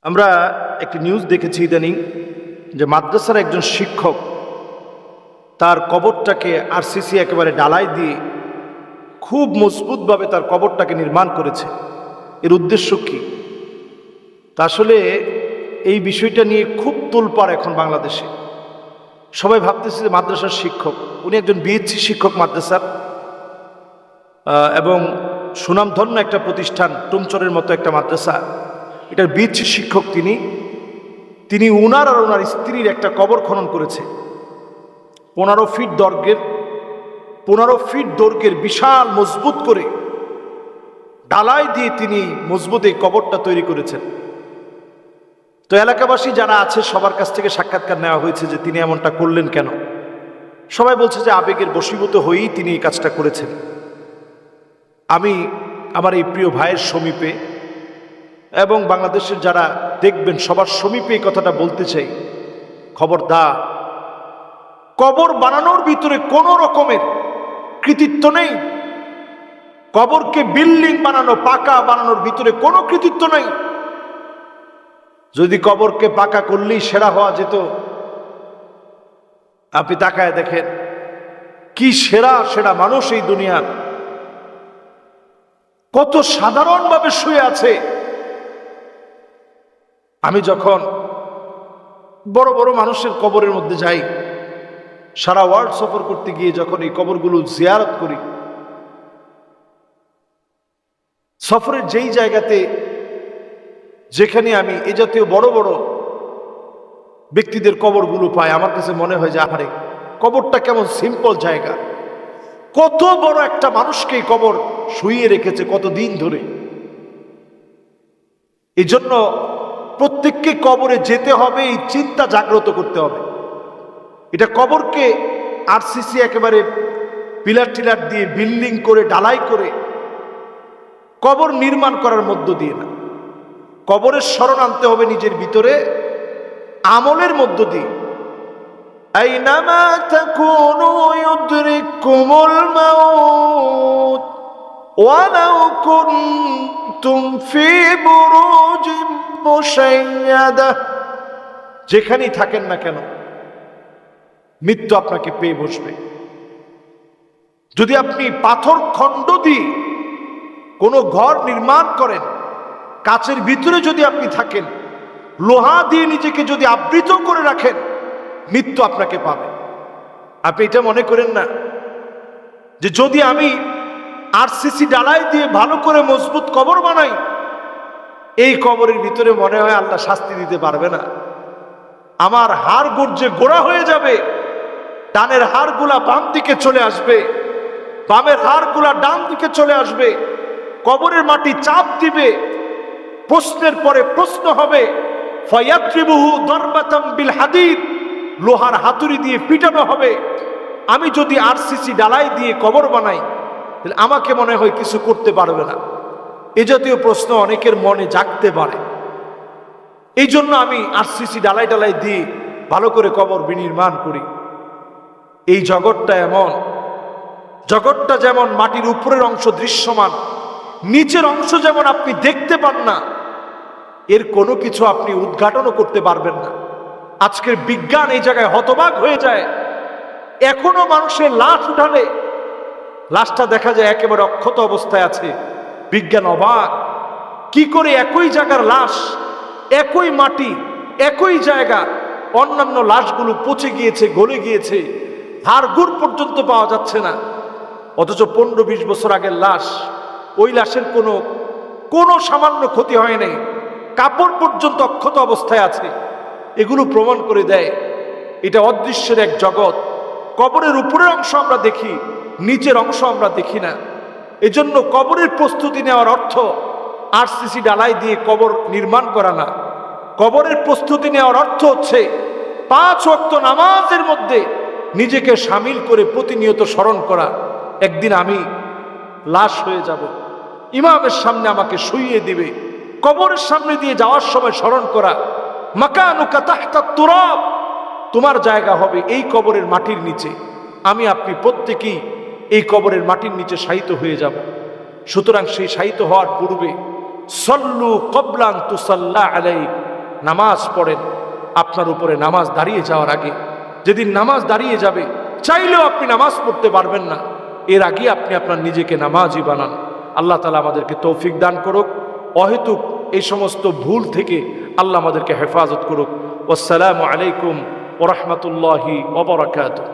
আমরা একটি নিউজ দেখেছি ইদানিং যে মাদ্রাসার একজন শিক্ষক তার কবরটাকে আরসিসি একেবারে ডালাই দিয়ে খুব মজবুতভাবে তার কবরটাকে নির্মাণ করেছে। এর উদ্দেশ্য কি? তা আসলে এই বিষয়টা নিয়ে খুব তোলপাড় এখন বাংলাদেশে। সবাই ভাবতেছে যে মাদ্রাসার শিক্ষক, উনি একজন বিএসসি শিক্ষক মাদ্রাসার, এবং সুনামধন্য একটা প্রতিষ্ঠান, টুমচরের মতো একটা মাদ্রাসা, এটার বিএসসি শিক্ষক তিনি উনার আর ওনার স্ত্রীর একটা কবর খনন করেছে। 15 ফিট দৈর্ঘ্যের বিশাল মজবুত করে ডালাই দিয়ে তিনি মজবুত এই কবরটা তৈরি করেছেন। তো এলাকাবাসী যারা আছে সবার কাছ থেকে সাক্ষাৎকার নেওয়া হয়েছে যে তিনি এমনটা করলেন কেন। সবাই বলছে যে আবেগের বশীভূত হয়েই তিনি এই কাজটা করেছেন। আমি আমার এই প্রিয় ভাইয়ের সমীপে এবং বাংলাদেশের যারা দেখবেন সবার সমীপে এই কথাটা বলতে চাই, খবরদার, কবর বানানোর ভিতরে কোনো রকমের কৃতিত্ব নেই। কবরকে বিল্ডিং বানানো, পাকা বানানোর ভিতরে কোনো কৃতিত্ব নেই। যদি কবরকে পাকা করলেই সেরা হওয়া যেত, আপনি তাকায় দেখেন কি সেরা সেরা মানুষ এই দুনিয়ার, কত সাধারণভাবে শুয়ে আছে। আমি যখন বড় বড় মানুষের কবরের মধ্যে যাই, সারা ওয়ার্ল্ড সফর করতে গিয়ে যখন এই কবরগুলো জিয়ারত করি, সফরের যেই জায়গাতে যেখানে আমি এ জাতীয় বড় বড় ব্যক্তিদের কবরগুলো পাই, আমার কাছে মনে হয় যে আহারে, কবরটা কেমন সিম্পল জায়গা, কত বড় একটা মানুষকে এই কবর শুইয়ে রেখেছে কতদিন ধরে। এই জন্য প্রত্যেককে কবরে যেতে হবে, এই চিন্তা জাগ্রত করতে হবে। এটা কবরকে আরসিসি একেবারে পিলার টিলার দিয়ে বিল্ডিং করে ঢালাই করে কবর নির্মাণ করার মধ্য দিয়ে না, কবরের স্মরণ আনতে হবে নিজের ভিতরে আমলের মধ্য দিয়ে। আইনামা তাকুনু ইউদরিকুমুল মাউত ওয়ালাউ কুনতুম ফি বুরুজিম মুশাইয়াদা, যেখানেই থাকেন না কেন মৃত্যু আপনাকে পেয়ে বসবে। যদি আপনি পাথর খণ্ড দিয়ে কোনো ঘর নির্মাণ করেন, কাচের ভিতরে যদি আপনি থাকেন, লোহা দিয়ে নিজেকে যদি আবৃত করে রাখেন, মৃত্যু আপনাকে পাবে। আপনি এটা মনে করেন না যে যদি আমি আরসিসি ডালাই দিয়ে ভালো করে মজবুত কবর বানাই, এই কবরের ভিতরে মনে হয় আল্লাহ শাস্তি দিতে পারবে না, আমার হাড় গর্জে গোড়া হয়ে যাবে, ডানের হাড়গুলা বাম দিকে চলে আসবে, বামের হাড়গুলা ডান দিকে চলে আসবে, কবরের মাটি চাপ দিবে, প্রশ্নের পরে প্রশ্ন হবে, ফায়াত্রিবুহু দরবাতাম বিল হাদিদ, লোহার হাতুড়ি দিয়ে পিটানো হবে। আমি যদি আরসিসি ডালাই দিয়ে কবর বানাই, তাহলে আমাকে মনে হয় কিছু করতে পারবে না। এ জাতীয় প্রশ্ন অনেকের মনে জাগতে পারে। এই জন্য আমি আরসিসি ডালাই ডালাই দিয়ে ভালো করে কবর বিনির্মাণ করি। এই জগৎটা এমন, জগৎটা যেমন মাটির উপরের অংশ দৃশ্যমান, নিচের অংশ যেমন আপনি দেখতে পান না, এর কোনো কিছু আপনি উদ্ঘাটনও করতে পারবেন না। আজকের বিজ্ঞান এই জায়গায় হতবাক হয়ে যায়। এখনো মানুষের লাশ উঠালে লাশটা দেখা যায় একেবারে অক্ষত অবস্থায় আছে। বিজ্ঞান অবাক, কি করে একই জায়গার লাশ, একই মাটি, একই জায়গা, অন্যান্য লাশগুলো পচে গিয়েছে, গলে গিয়েছে, হাড়গুড় পর্যন্ত পাওয়া যাচ্ছে না, অথচ 15-20 বছর আগের লাশ, ওই লাশের কোনো সামান্য ক্ষতি হয় নাই, কাপড় পর্যন্ত অক্ষত অবস্থায় আছে। এগুলো প্রমাণ করে দেয় এটা অদৃশ্যের এক জগৎ। কবরের উপরের অংশ আমরা দেখি, নিচের অংশ আমরা দেখি না। এজন্য কবরের প্রস্তুতি নেওয়ার অর্থ আরসিসি ডালাই দিয়ে কবর নির্মাণ করা না। কবরের প্রস্তুতি নেওয়ার অর্থ হচ্ছে 5 ওয়াক্ত নামাজের মধ্যে নিজেকে সামিল করে প্রতিনিয়ত স্মরণ করা, একদিন আমি লাশ হয়ে যাব, ইমামের সামনে আমাকে শুইয়ে দিবে। কবরের সামনে দিয়ে যাওয়ার সময় স্মরণ করা, মাকানুকা তাহতা তুরাব, তোমার জায়গা হবে এই কবরের মাটির নিচে। আমি আপনি প্রত্যেকেই এই কবরের মাটির নিচে শায়িত হয়ে যাব। সুতরাং সেই শায়িত হওয়ার পূর্বে সল্লু কবলান তুসাল্লা আলাইহি, নামাজ পড়েন। আপনার উপরে নামাজ দাঁড়িয়ে যাওয়ার আগে, যেদিন নামাজ দাঁড়িয়ে যাবে চাইলেও আপনি নামাজ পড়তে পারবেন না, এর আগে আপনি আপনার নিজেকে নামাজি বানান। আল্লাহ তাআলা আমাদেরকে তৌফিক দান করুক, অহেতুক এই সমস্ত ভুল থেকে আল্লাহ আমাদেরকে হেফাজত করুক। আসসালামু আলাইকুম ওয়া রাহমাতুল্লাহি ওয়া বারাকাতুহু।